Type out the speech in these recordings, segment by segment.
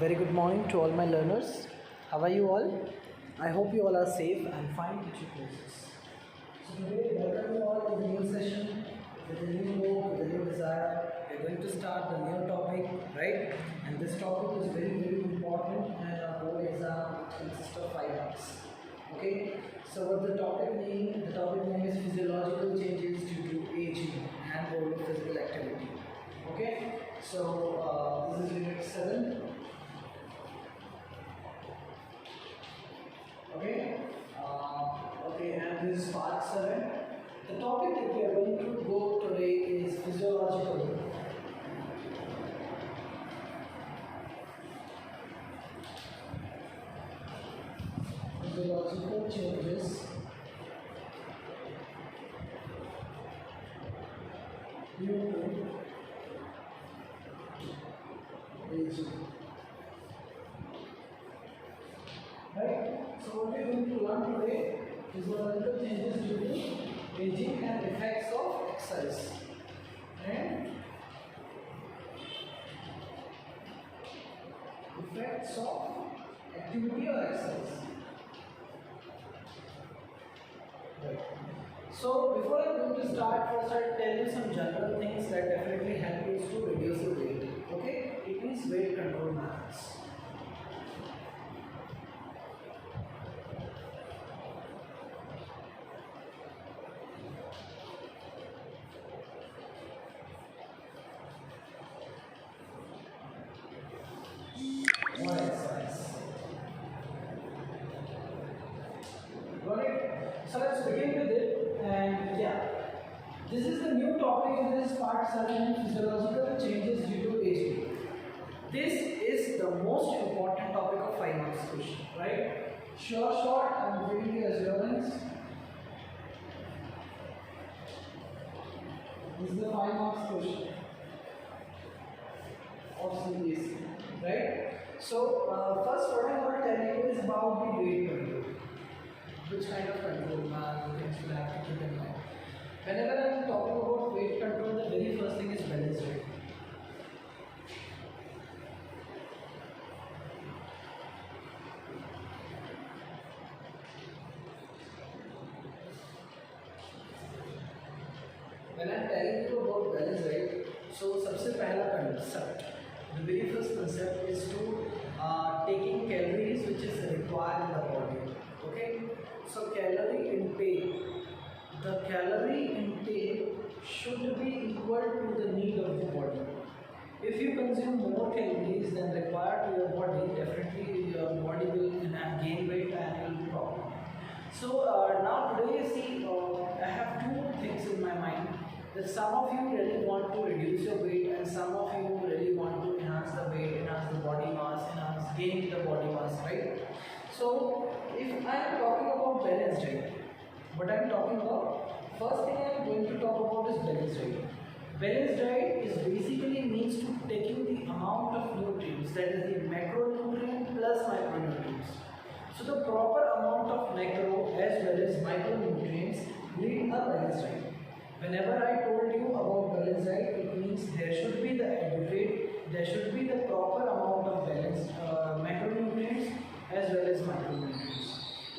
Very good morning to all my learners. How are you all? I hope you all are safe and fine at your places. So today, welcome you all to the new session with a new hope, with a new desire. We're going to start the new topic, right? And this topic is very important and our board exam consists of 5 marks. Okay, so what the topic name? The topic name is physiological changes due to aging and over physical activity. Okay, so this is unit 7. Okay, and this is part 7. The topic that we are going to go today is physiological. Physiological changes due to aging. Right? So what we are going to learn today is physiological changes due to aging and effects of exercise. And effects of activity or exercise. Right. So before I'm going to start, first I'll tell you some general things that definitely help you to reduce the weight. Okay? It means weight control methods. Or exercise. Got it? So let's begin with it. And yeah, this is the new topic in this part 7, physiological changes due to aging. This is the most important topic of 5 marks question, right? Short, I'm giving you assurance. This is the 5 marks question of CBSE, right? So first what I'm going to tell you is about the weight control. Which kind of control things will have to keep in mind. Whenever I'm talking about weight control, the very first thing is balance weight. When I'm telling you about balance weight, so सबसे पहला concept, the very first concept is to taking calories which is required in the body. Okay, so calorie intake. The calorie intake should be equal to the need of the body. If you consume more calories than required to your body, definitely your body will gain weight and will be problem. So now today, see, I have two things in my mind. That some of you really want to reduce your weight and some of you really want to enhance the weight, enhance the body mass, gain the body mass, right? So if I am talking about balanced diet, what I am talking about, first thing I am going to talk about is balanced diet. Balanced diet is basically means to taking the amount of nutrients, that is the macronutrient plus micronutrients. So the proper amount of macro as well as micronutrients need a balanced diet. Whenever I told you about balanced diet, it means there should be the adequate, there should be the proper amount of balanced macronutrients as well as micronutrients.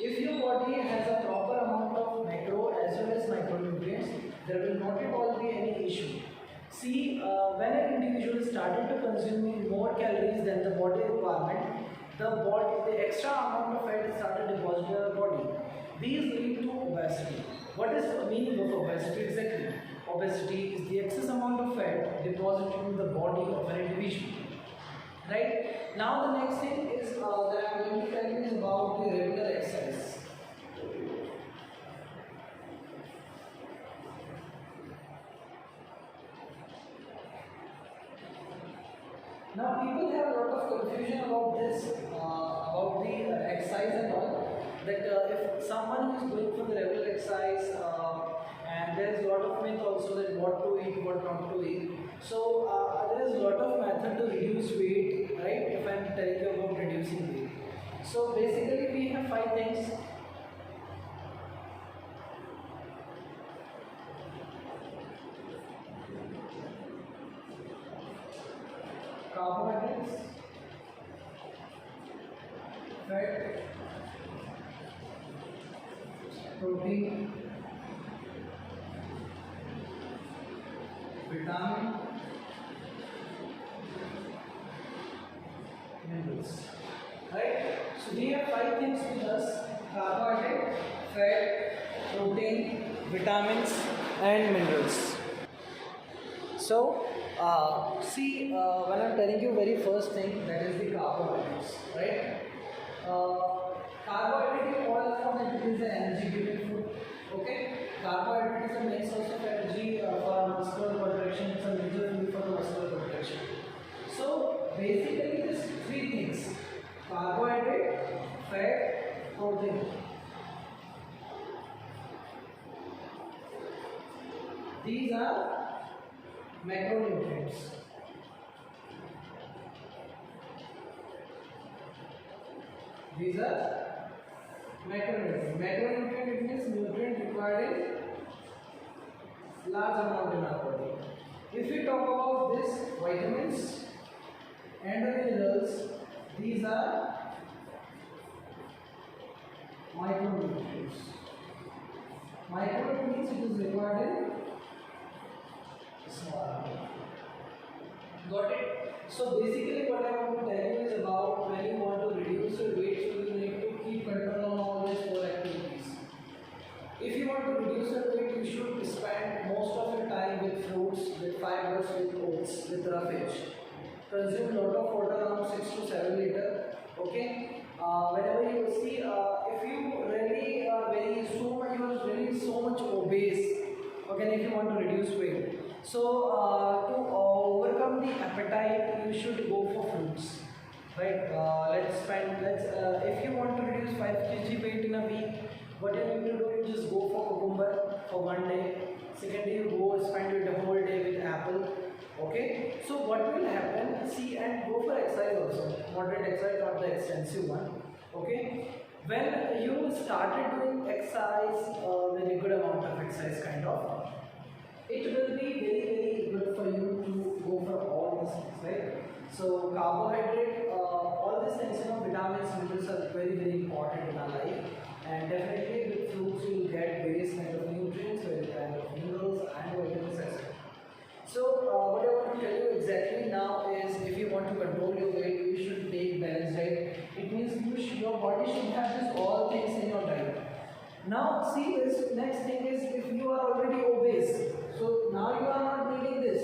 If your body has a proper amount of macro as well as micronutrients, there will not at all be any issue. See, when an individual started to consuming more calories than the body requirement, the extra amount of fat started depositing in the body. These lead to obesity. What is the meaning of obesity exactly? Obesity is the excess amount of fat deposited in the body of an individual. Right? Now the next thing is that I am going to tell you is about the regular exercise. Now people have a lot of confusion about this, about the exercise and all. That if someone who is going for the regular exercise, and there is a lot of myth also that what to eat, what not to eat. So there is a lot of method to reduce weight, right? If I am telling you about reducing weight. So basically we have 5 things. Carbohydrates, fat, protein, vitamin, minerals. Right? So we have five things with us: carbohydrate, fat, protein, vitamins, and minerals. So, when I'm telling you very first thing, that is the carbohydrates, right? Carbohydrate, you all know that it is an energy giving food. Okay, carbohydrate is a main source of energy for muscular contraction. It's a major fuel for the muscular contraction. So basically, these three things: carbohydrate, fat, protein. These are macronutrients. These are macronutrient. Macronutrient, it means nutrient required in large amount in our body. If we talk about this vitamins and the minerals, these are micronutrients. Micro means it is required in small amount. Got it? So basically what I want to tell you is about when you want to reduce your weight, so you need to keep control on all these four activities. If you want to reduce your weight, you should spend most of your time with fruits, with fibers, with oats, with roughage. Consume lot of water, around 6 to 7 liter. Okay. Whenever you see, if you really are so much obese, okay, if you want to reduce weight, so to overcome the appetite, you should go for fruits, right? If you want to reduce 5 kg weight in a week, what you need to do, you just go for cucumber for one day. Second day, you go spend your whole day with apple. Okay, so what will happen? See, and go for exercise also. Moderate exercise, not the extensive one. Okay, when you started doing exercise, very good amount of exercise, kind of, it will be very good for you to go for all these things, right? So carbohydrate, all these things, vitamins, minerals are very important in our life, and definitely with fruits you will get various kind of nutrients, various kind of minerals and vitamins, etc. So what I want to tell you exactly now is, if you want to control your weight, you should take balanced diet. It means your body should have these all things in your diet. Now see, this next thing is, if you are already obese, so now you are not needing this.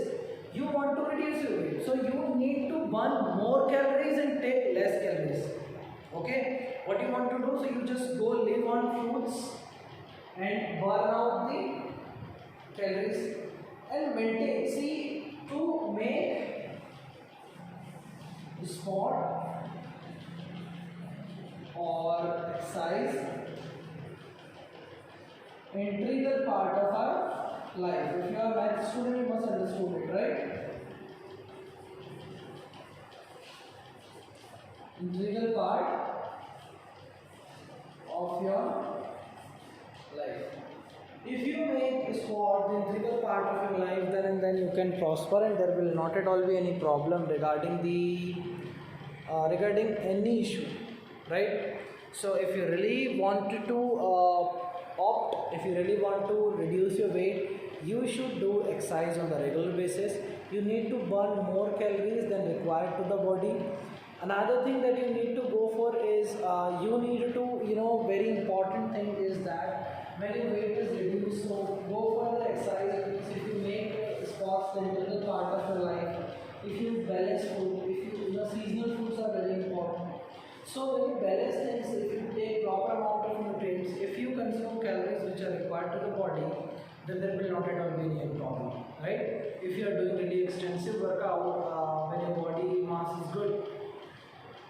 You want to reduce your weight, so you need to burn more calories and take less calories. Okay, what you want to do? So you just go live on fruits and burn out the calories and maintain. See, to make sport or exercise integral part of our life. If you are a math student, you must understand it, right? Integral part of your life. If you make sport the integral part of your life, then you can prosper, and there will not at all be any problem regarding regarding any issue, right? So if you really wanted to if you really want to reduce your weight, you should do exercise on the regular basis. You need to burn more calories than required to the body. Another thing that you need to go for is, you need to, very important thing is that when your weight is reduced, so go for the exercise. If you make sports the integral part of your life, if you balance food, if you, seasonal foods are very important. So when you balance things, if you take proper amount of nutrients, if you consume calories which are required to the body, then there will not at all be any problem, right? If you are doing really extensive workout, when your body mass is good,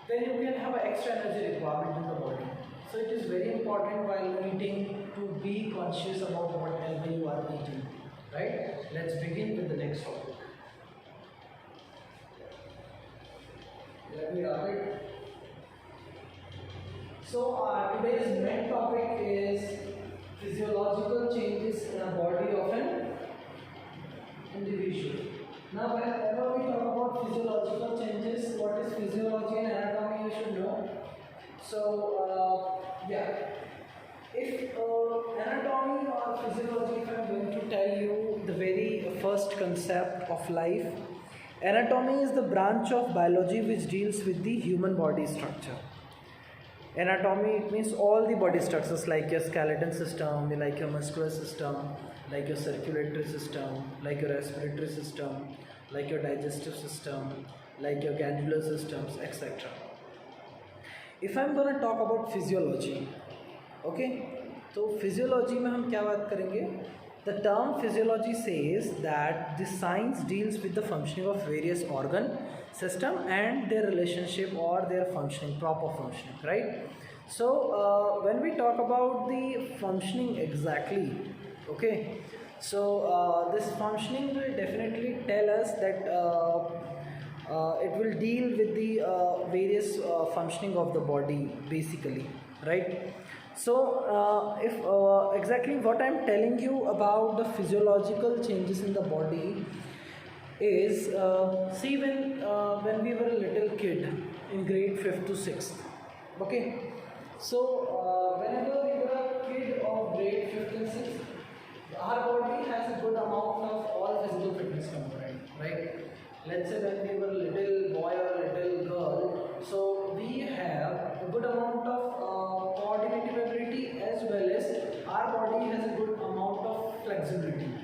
then you can have an extra energy requirement in the body. So it is very important while eating to be conscious about whatever you are eating, right? Let's begin with the next topic. Let me wrap it. So today's main topic is physiological changes in a body of an individual. Now whenever we talk about physiological changes, what is physiology and anatomy, you should know. So yeah, if anatomy or physiology, if I'm going to tell you the very first concept of life, anatomy is the branch of biology which deals with the human body structure. Anatomy, it means all the body structures like your skeleton system, like your muscular system, like your circulatory system, like your respiratory system, like your digestive system, like your glandular systems, etc. If I'm gonna talk about physiology, okay, तो physiology में हम क्या बात करेंगे? The term physiology says that the science deals with the functioning of various organ system and their relationship or their functioning, proper functioning, right? So when we talk about the functioning exactly, okay, so this functioning will definitely tell us that it will deal with the various functioning of the body basically, right? So if exactly what I'm telling you about the physiological changes in the body is, see, when we were a little kid in grade 5th to 6th, okay, so whenever we were a kid of grade 5th and 6th, our body has a good amount of all physical fitness component, right? Let's say when we were a little boy or a little girl, so we have a good amount of coordinative ability as well as our body has a good amount of flexibility.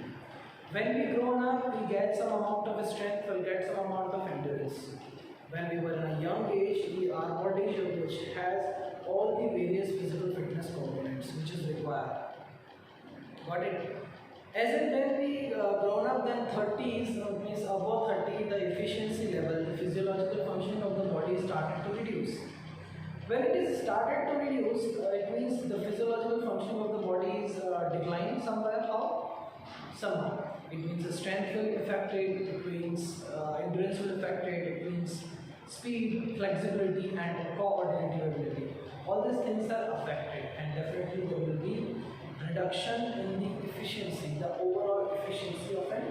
When we grown up, we get some amount of strength, we'll get some amount of endurance. When we were in a young age, our body which has all the various physical fitness components which is required. Got it? As in when we grown up, then 30s, means above 30, the efficiency level, the physiological functioning of the body started to reduce. When it is started to reduce, it means the physiological functioning of the body is declining somewhere. How? Somehow. It means the strength will affected, it means endurance will affected, it means speed, flexibility and coordinative ability. All these things are affected and definitely there will be reduction in the efficiency, the overall efficiency of an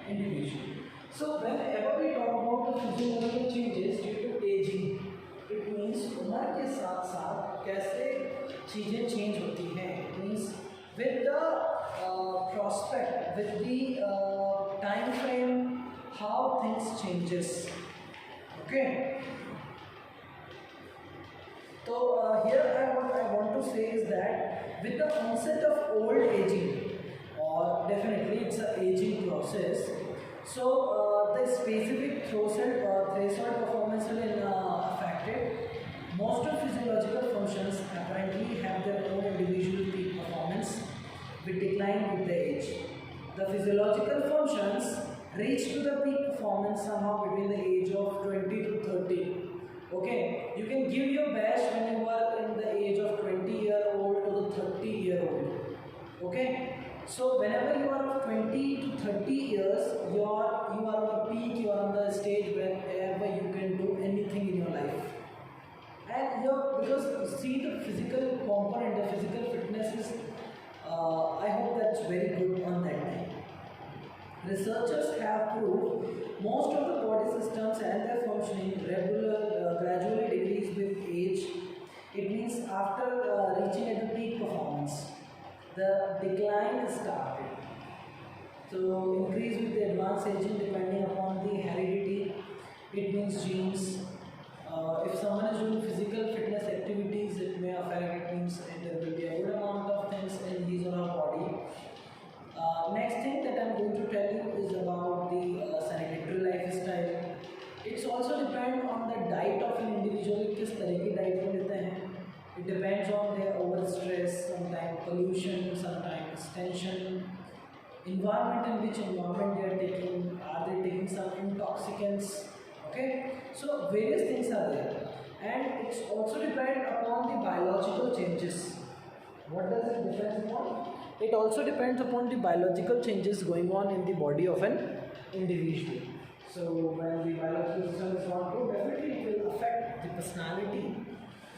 individual. So whenever we talk about the physiological changes due to aging, it means उम्र के साथ साथ कैसे चीज़ें change होती हैं. It means with the prospect, with the time frame, how things changes. Okay. So here what I want to say is that with the onset of old aging, or definitely it's an aging process, so the specific threshold performance will be affected. Most of physiological functions apparently have their own individual peak performance with decline with the age. The physiological functions reach to the peak performance somehow between the age of 20 to 30. Okay, you can give your best when you are in the age of 20-year-old to the 30-year-old. Okay, so whenever you are of 20 to 30 years, you are on the peak, you are on the stage wherever you can do anything in your life. And because see the physical component, the physical fitness is, I hope that's very good on that time. Researchers have proved most of the body systems and their functioning gradually decrease with age. It means after reaching at the peak performance, the decline is started. So increase with the advanced aging depending upon the heredity. It means genes. If someone is doing physical fitness activities, it may affect. It means there will be a good amount of things in his or her body. Next thing that I'm going to tell you is about the sedentary lifestyle. It's also depend on the diet of an individual. किस तरह की diet वो लेते हैं. It depends on their over stress, sometimes pollution, sometimes tension, environment in which environment they are taking. Are they taking some intoxicants? Okay, so various things are there, and it's also depend upon the biological changes. What does it depend upon? It also depends upon the biological changes going on in the body of an individual. So when the biological system is not good, definitely it will affect the personality.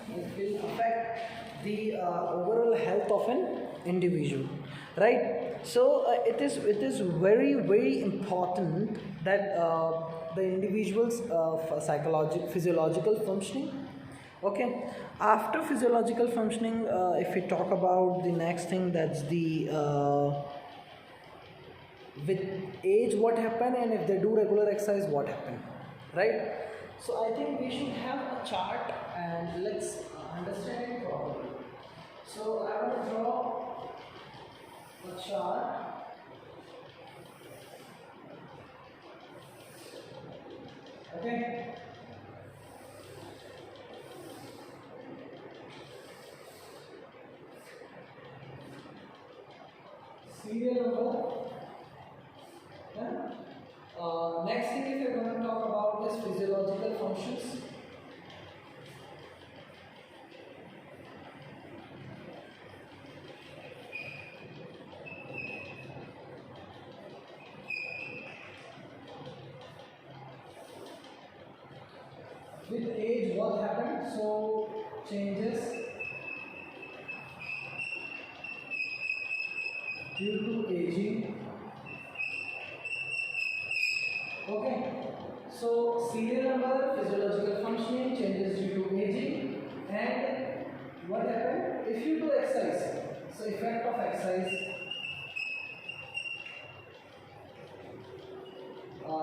It will affect the overall health of an individual, right? So it is very important that the individual's physiological functioning Okay, after physiological functioning, if we talk about the next thing, that's the with age what happen, and if they do regular exercise what happen, right? So I think we should have a chart and let's understand it properly. So I want to draw a chart. Okay. Serial number. Yeah. Next thing is we're going to talk about is physiological functions. With age, what happened? So changes due to aging. Okay. So serial number, physiological functioning, changes due to aging, and what happened if you do exercise. So effect of exercise.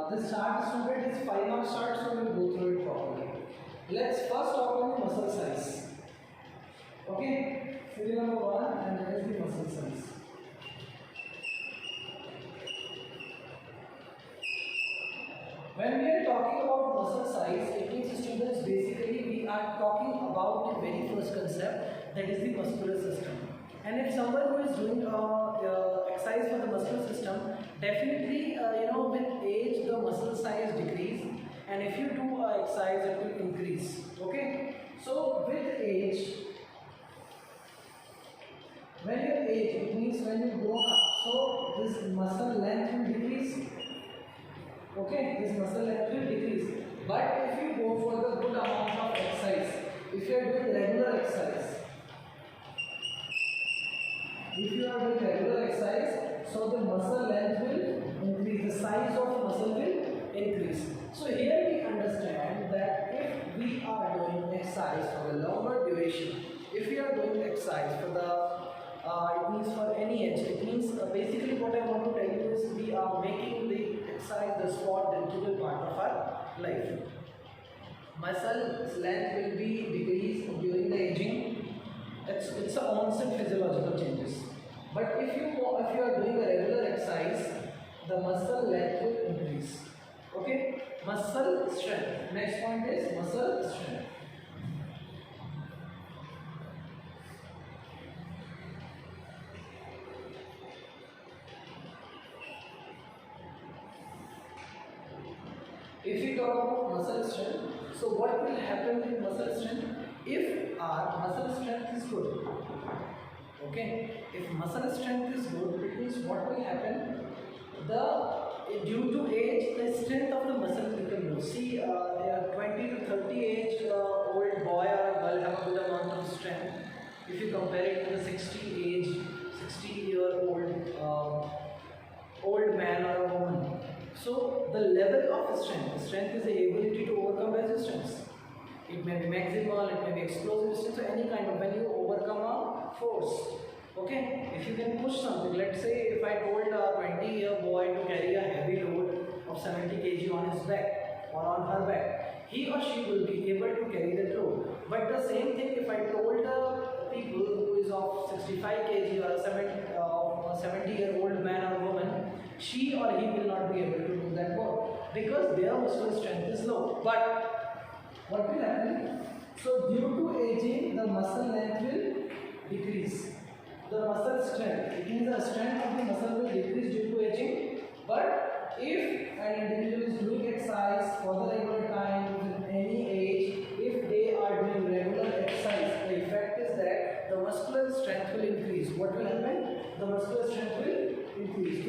This chart student is 5-mark chart, so we will go through it properly. Let's first talk about muscle size. Okay, serial number 1, and that is the muscle size. When we are talking about muscle size, it means students basically we are talking about the very first concept, that is the muscular system. And if someone who is doing exercise for the muscular system, definitely with age the muscle size decrease, and if you do exercise it will increase. Okay, so with age, when you age, it means when you grow up, so this muscle length will decrease. Okay, this muscle length will decrease. But if you go for the good amount of exercise, if you are doing regular exercise, so the muscle length will increase, the size of muscle will increase. So here we understand that if we are doing exercise for a longer duration, if we are doing exercise for the it means for any age, it means basically what I want to tell you is we are making the exercise the sport, the integral part of our life. Muscle length will be decreased during the aging. It's a onset physiological changes. But if you are doing a regular exercise, the muscle length will increase. Okay, muscle strength. Next point is muscle strength. If we talk about muscle strength, so what will happen with muscle strength? If our muscle strength is good, okay, if muscle strength is good, it means what will happen? Due to age, the strength of the muscle will become low. See, 20 to 30 age old boy or girl have a good amount of strength. If you compare it to the 60-year-old old man or a woman. So the level of strength is the ability to overcome resistance. It may be maximal, it may be explosive resistance, or any kind of when you overcome a force. Okay, if you can push something, let's say if I told a 20-year boy to carry a heavy load of 70 kg on his back or on her back, he or she will be able to carry that load. But the same thing if I told people who is of 65 kg or a 70-year-old man or woman, she or he will not be able to do that work because their muscular strength is low. But what will happen? So due to aging, the muscle length will decrease. The muscle strength, it means the strength of the muscle will decrease due to aging. But if an individual is doing exercise for the regular time with any age, if they are doing regular exercise, the effect is that the muscular strength will increase. What will happen? The muscular strength will increase.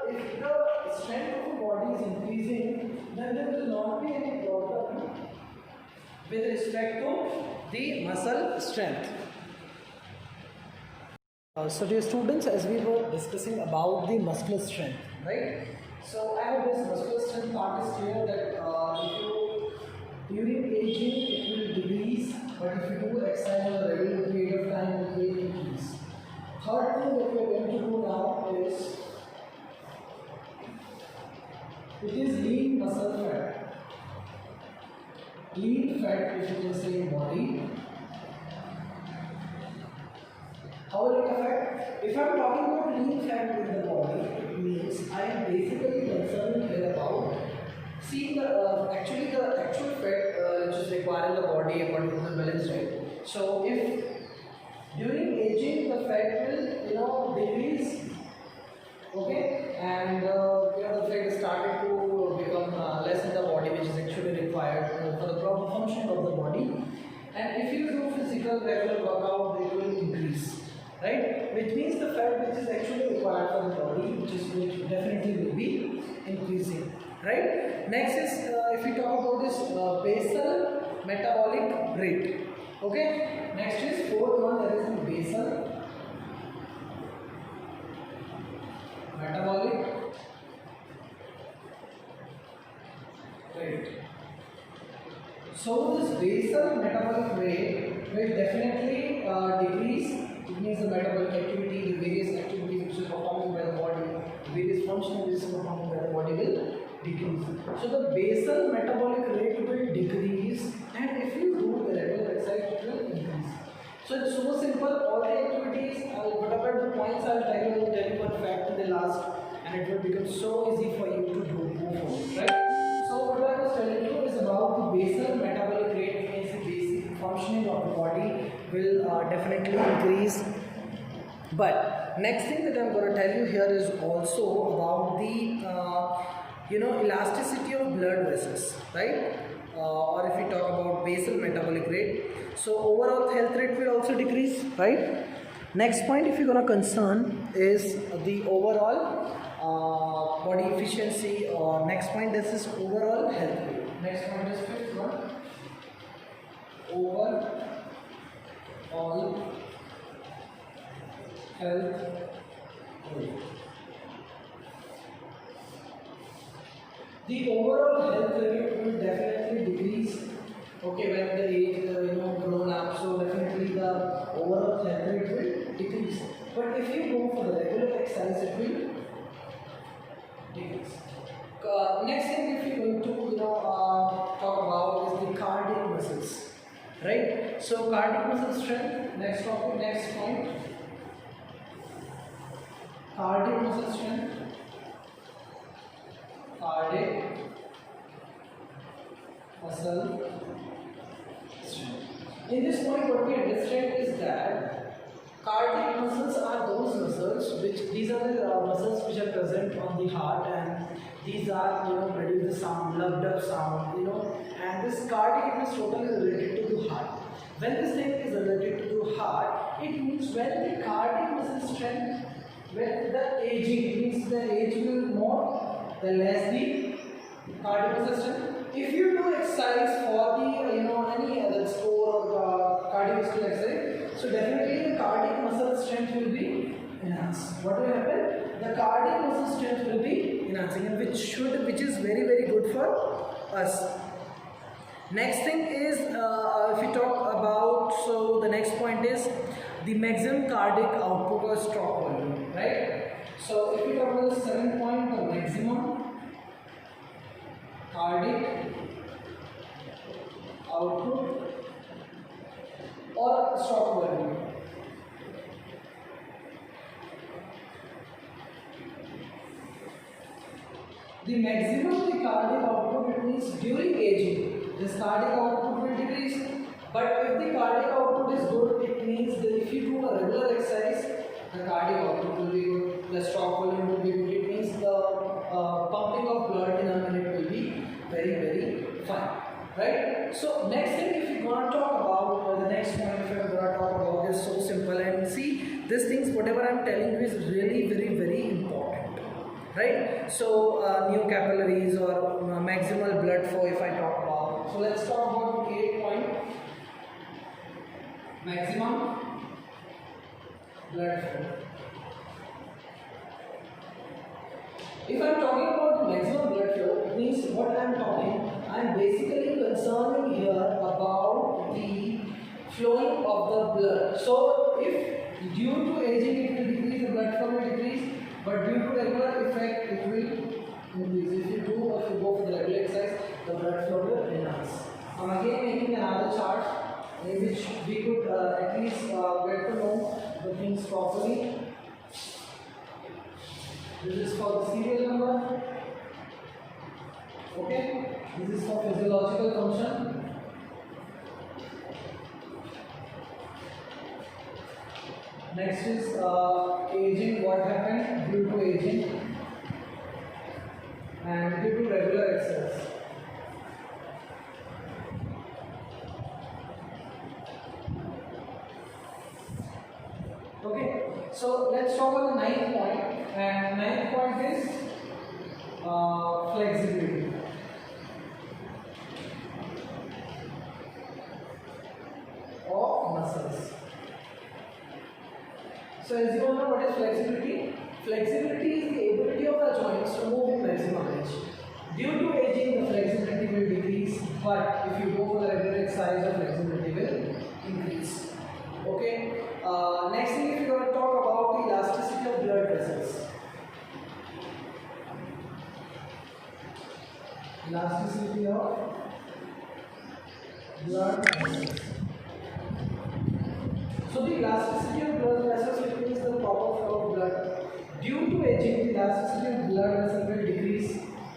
If the strength of the body is increasing, then there will not be any problem with respect to the muscle strength. So dear students, as we were discussing about the muscular strength, right? So I hope this muscular strength part is clear that if you during aging it will decrease, but muscle fat. Lean fat, if you can say, in body. How will it affect? If I am talking about lean fat in the body, it means I am basically concerned here about seeing the actual fat which is required in the body according to the balance diet. So if during aging the fat will decrease, okay, and the fat is started to become less in the body, which is actually required for the proper functioning of the body. And if you do physical regular workout, it will increase, right? Which means the fat which is actually required for the body, which definitely will be increasing, right? Next is if we talk about this basal metabolic rate, okay. Next is fourth one, that is the basal metabolic rate. So this basal metabolic rate will definitely decrease. It means the metabolic activity, the various activities which are performing by the body, the various functions which are performing by the body will decrease. So the basal metabolic rate will decrease, and if you do the regular exercise, it will increase. So it's so simple. All the activities, whatever the points I'll tell you one fact in the last, and it will become so easy for you to go forward, right? So what I was telling you is about the basal metabolic rate, means the basic functioning of the body will definitely increase. But next thing that I'm going to tell you here is also about the elasticity of blood vessels, right? Or if we talk about basal metabolic rate, so overall health rate will also decrease, right? Next point, if you're going to concern, is the overall body efficiency, or next point, this is overall health rate. Next point is fifth one, overall health rate. The overall health rate will definitely decrease, okay, when the age grown up, so definitely the overall health rate will decrease. But if you go for the regular exercise, it will decrease. Next thing, if you're going to talk about, is the cardiac muscles, right? So cardiac muscle strength. Next topic, next point. Cardiac muscle strength. Cardiac muscle strength. In this point, what we understand is that cardiac muscles are those muscles these are the muscles which are present on the heart, and these are produce the sound, loved up sound, and this cardiac is totally related to the heart. When this thing is related to the heart, it means when the cardiac muscle strength, when the aging, it means the age will more, the less the cardiac muscle strength. If you do exercise for the any other sport or cardiovascular exercise, so definitely the cardiac muscle strength will be enhanced. What will happen? The cardiac muscle strength will be enhancing, and which is very, very good for us. Next thing is if we talk about, so the next point is the maximum cardiac output or stroke volume, right? So if we talk about the 7th point, the maximum cardiac output or stroke volume. The maximum the cardiac output, it means during aging, this cardiac output will decrease. But if the cardiac output is good, it means that if you do a regular exercise, the cardiac output will be good, the stroke volume will be good. It means the pumping of blood in a minute will be very, very fine, right? So next thing, if you want to talk about the next point, if you are going to talk about, is so simple, and see, these things whatever I am telling you is really very, very important, right? So new capillaries or maximal blood flow, if I talk about, so let's talk about the 8th point, maximum blood flow. If I am talking about the maximum blood flow, it means what I am talking, I am basically concerning here about the flowing of the blood. So if due to aging it will decrease, the blood flow will decrease, but due to regular effect it will increase. If you do or if you go for the regular exercise, the blood flow will enhance. I'm again making another chart in which we could at least get to know the things properly. This is for the serial number. Okay, this is for physiological function. Next is aging, what happened due to aging and due to regular exercise. Okay, so let's talk about the ninth point, and ninth point is flexibility. Of muscles. So as you all know, what is flexibility? Flexibility is the ability of the joints to move in maximum range. Due to aging, the flexibility will decrease, but if you go for the regular exercise, the flexibility will increase. Okay. Next thing, if you want to talk about the elasticity of blood vessels. Elasticity of blood vessels. So the elasticity of blood vessels means the proper flow of blood. Due to aging, the elasticity of blood vessels will decrease.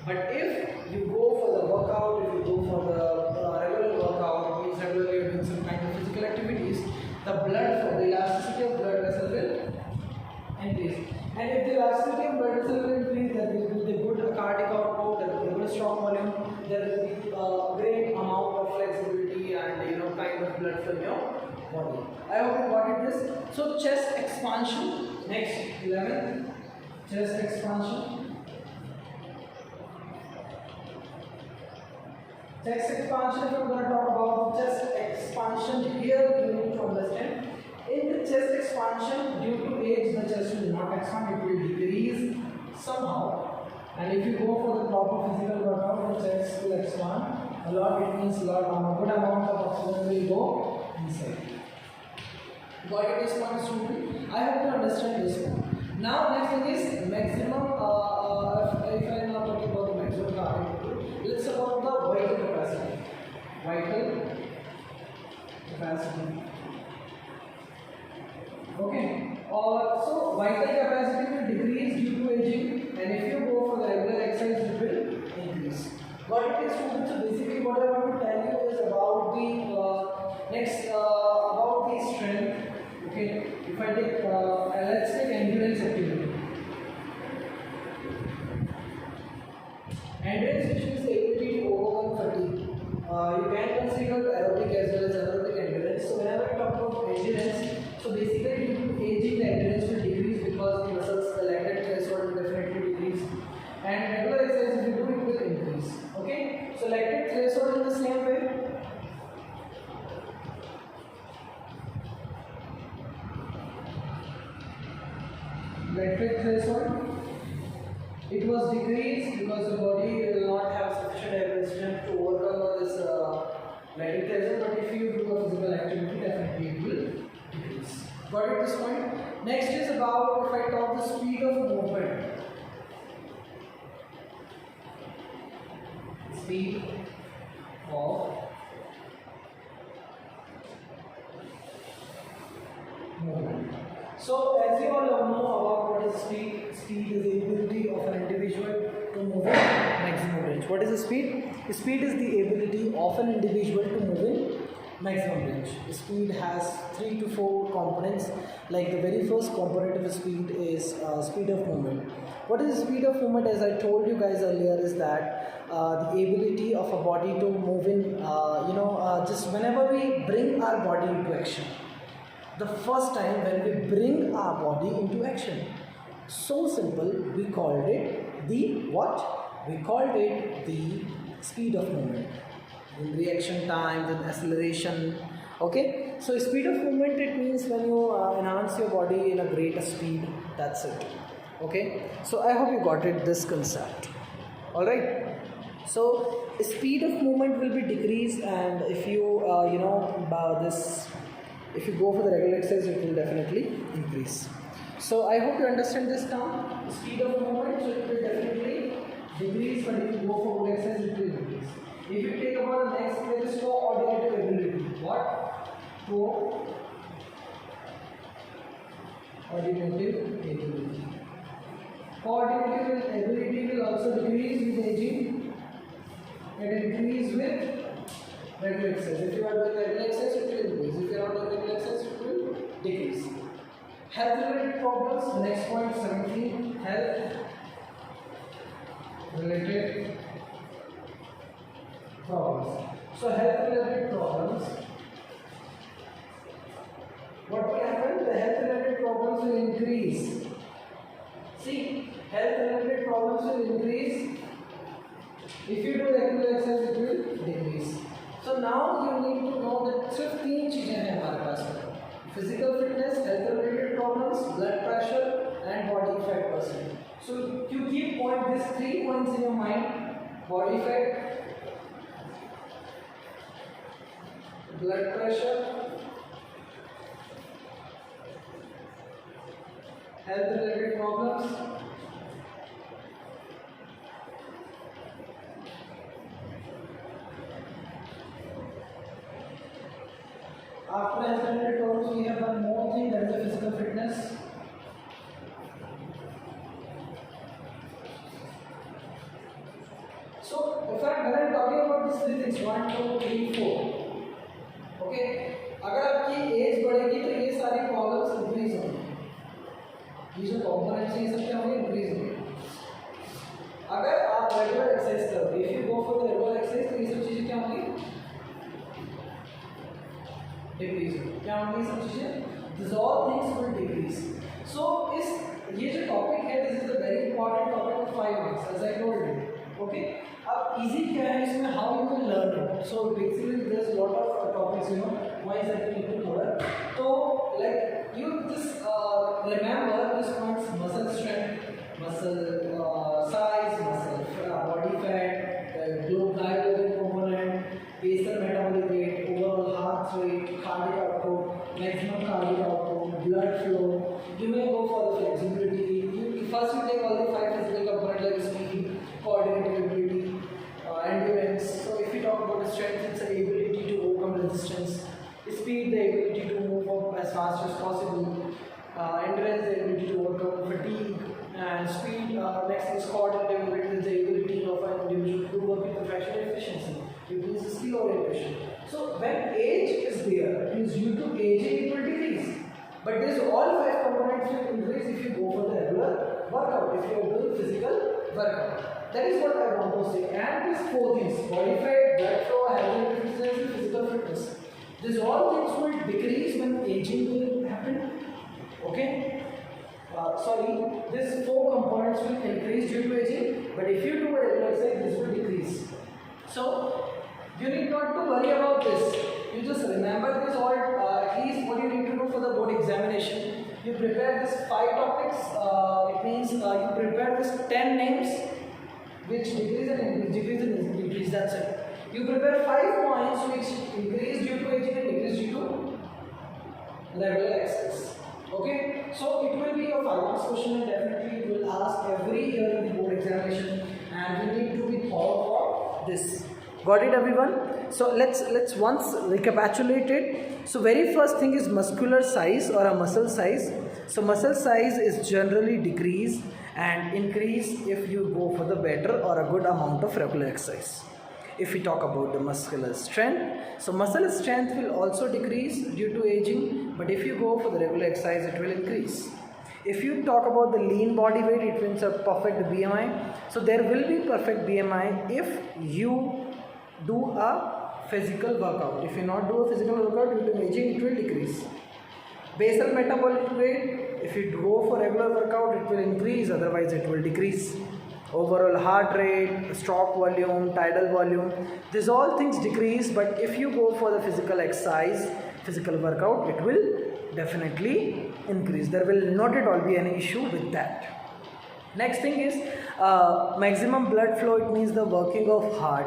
But if you go for the workout, if you go for the regular workout, means regularly you're doing some kind of physical activities, the blood flow, the elasticity of blood vessels will increase. And if the elasticity of blood vessels will increase, there will be the good cardiac output, there will be good strong volume, there will be a great amount of flexibility and kind of blood flow in your body. I hope you got it this. So chest expansion. Next, 11. Chest expansion. Chest expansion. If I'm going to talk about chest expansion, here you need to understand. In the chest expansion, due to age, the chest will not expand; it will decrease somehow. And if you go for the proper physical workout, the chest will expand a lot. It means a good amount of oxygen will go inside. Got it, this point, student? I hope you understand this one. Now, next thing is maximum. If I am not talking about the maximum cardiac, let's about the vital capacity. Vital capacity. Okay. So vital capacity will decrease due to aging, and if you go for the regular exercise, it will increase. Got it, students? So basically, what I want to tell you is about the next about the strength. Okay, if I take, let's take endurance activity. Endurance, which is the ability to overcome fatigue. You can consider aerobic as well as anaerobic endurance. So whenever I talk about endurance, so basically due to aging, the endurance will decrease because the muscles, the lactate threshold will definitely decrease. And regular exercise, if you do, it will increase. Okay, so lactate threshold in the same way. Lactate threshold, it was decreased because the body will not have sufficient strength to overcome this lactate threshold. But if you do a physical activity, definitely it will decrease. Got it, this point? Next is about, if I talk the speed of movement. Speed of movement. So as you all know about what is speed, speed is the ability of an individual to move in maximum range. What is the speed? Speed is the ability of an individual to move in maximum range. Speed has 3 to 4 components. Like the very first component of speed is speed of movement. What is the speed of movement? As I told you guys earlier, is that the ability of a body to move in, just whenever we bring our body into action. The first time when we bring our body into action. So simple, we called it the what? We called it the speed of movement. In reaction time, then acceleration. Okay, so speed of movement, it means when you enhance your body in a greater speed. That's it. Okay, so I hope you got it, this concept. All right. So speed of movement will be decreased, and if you if you go for the regular exercise, it will definitely increase. So I hope you understand this term, speed of movement. So it will definitely decrease, but if you go for good exercise, it will increase. If you take about the next, there is coordinative ability. What? Coordinative ability. Coordinative ability will also decrease with aging and increase with regular exercise. If you are doing regular exercise, it will increase. If you are not doing regular exercise, it will decrease. Health related problems. Next point 17. Health related problems. So health related problems. What will happen? The health related problems will increase. See, health related problems will increase. If you do regular exercise, it will decrease. So now you need to know that सिर्फ 3 चीजें हैं हमारे पास में. Physical fitness, health related problems, blood pressure and body fat percent. So you keep these 3 points in your mind: body fat, blood pressure, health related problems. After health related problems, we have one more thing, that is the physical fitness. So if I am talking about these 3 things, 1, 2, 3, 4, okay, अगर आपकी as बढ़ेगी तो ये सारी problems increase होंगी. ये जो components हैं ये सब क्या होंगे? इंक्रीज होंगे. अगर आप रेगुलर एक्सरसाइज करोगे, if you go for the regular exercise, तो ये सब चीजें क्या होंगी? डिक्रीज होंगी. क्या होंगी सब चीजें? This all things will decrease. So इस ये जो टॉपिक है, this is a very important topic of 5 marks, as I told you. Okay, अब इजी क्या है इसमें? How you will learn it. So basically there is lot of topics, you know, why is that you need to cover. So like you just remember this points: muscle strength, muscle size, muscle body fat, globulin component, basal metabolic rate, overall heart rate, cardiac output, maximum cardiac output, blood flow. You may go for the flexibility. First you take all the 5 physical components like speed, coordinative ability, endurance. So if you talk about the strength, it's the ability to overcome resistance. Speed, the ability to move up as fast as possible. Endurance, the ability to overcome fatigue. And speed, next is coordinative ability, the ability of an individual to work with perfection and efficiency. It means the skill orientation. So when age is there, it means due to aging it will decrease. But these all 5 components will increase if you go for the regular workout, if you are doing physical workout. That is what I want to say. And these 4 things: body fat, blood flow, health and efficiency, physical fitness. These all things will decrease when aging will happen. Okay? These 4 components will increase due to aging, but if you do a regular exercise, this will decrease. So you need not to worry about this. You just remember this all. At least what you need to do for the board examination. You prepare this 5 topics. It means you prepare this 10 names which decrease and increase. That's it. You prepare 5 points which increase due to aging and decrease due to regular exercise. Okay, so it will be a 5 marks question, and definitely it will ask every year in the board examination, and we need to be thorough for this. Got it, everyone? So let's once recapitulate it. So very first thing is muscular size or a muscle size. So muscle size is generally decrease and increase if you go for the better or a good amount of regular exercise. If we talk about the muscular strength, so muscle strength will also decrease due to aging, but if you go for the regular exercise, it will increase. If you talk about the lean body weight, it means a perfect BMI. So there will be perfect BMI if you do a physical workout. If you not do a physical workout, due to aging, it will decrease. Basal metabolic rate, if you go for regular workout, it will increase, otherwise it will decrease. Overall heart rate, stroke volume, tidal volume, these all things decrease, but if you go for the physical exercise, physical workout, it will definitely increase. There will not at all be any issue with that. Next thing is maximum blood flow. It means the working of heart,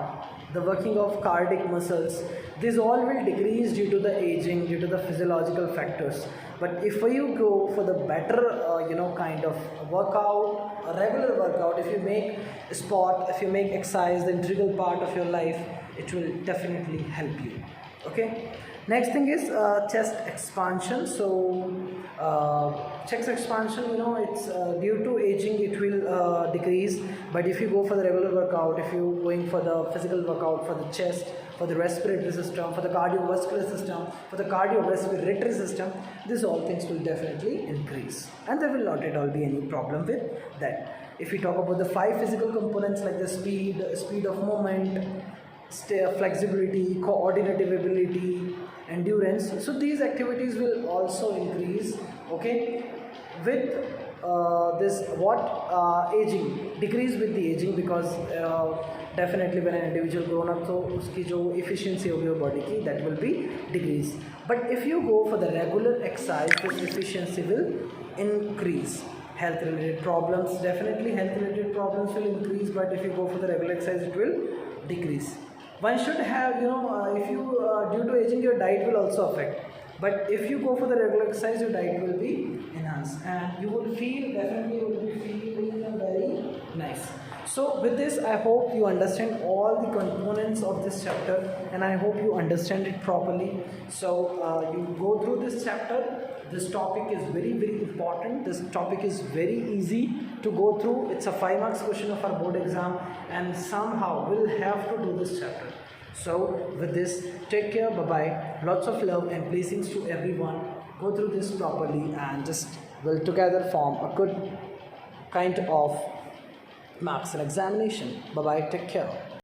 the working of cardiac muscles, These all will decrease due to the aging, due to the physiological factors. But if you go for the better, kind of workout, a regular workout, if you make sport, if you make exercise, the integral part of your life, it will definitely help you. Okay. Next thing is chest expansion. So chest expansion, it's due to aging, it will decrease. But if you go for the regular workout, if you going for the physical workout for the chest, for the respiratory system, for the cardiovascular system, for the cardiorespiratory system, these all things will definitely increase, and there will not at all be any problem with that. If we talk about the 5 physical components like the speed of movement, flexibility, coordinative ability, endurance, so these activities will also increase. Okay, with this what aging, decrease with the aging, because definitely when an individual grown up, so uski jo efficiency of your body ki, that will be decrease. But if you go for the regular exercise, this efficiency will increase. Health related problems, definitely health related problems will increase, but if you go for the regular exercise, it will decrease. One should have, if you due to aging, your diet will also affect, but if you go for the regular exercise, your diet will be enhanced, and you will feel, definitely you will be feeling very nice. So with this, I hope you understand all the components of this chapter, and I hope you understand it properly. So you go through this chapter. This topic is very, very important. This topic is very easy to go through. It's a 5 marks question of our board exam, and somehow we'll have to do this chapter. So with this, take care, bye bye, lots of love and blessings to everyone. Go through this properly and just will together form a good kind of marks and examination. Bye bye, take care.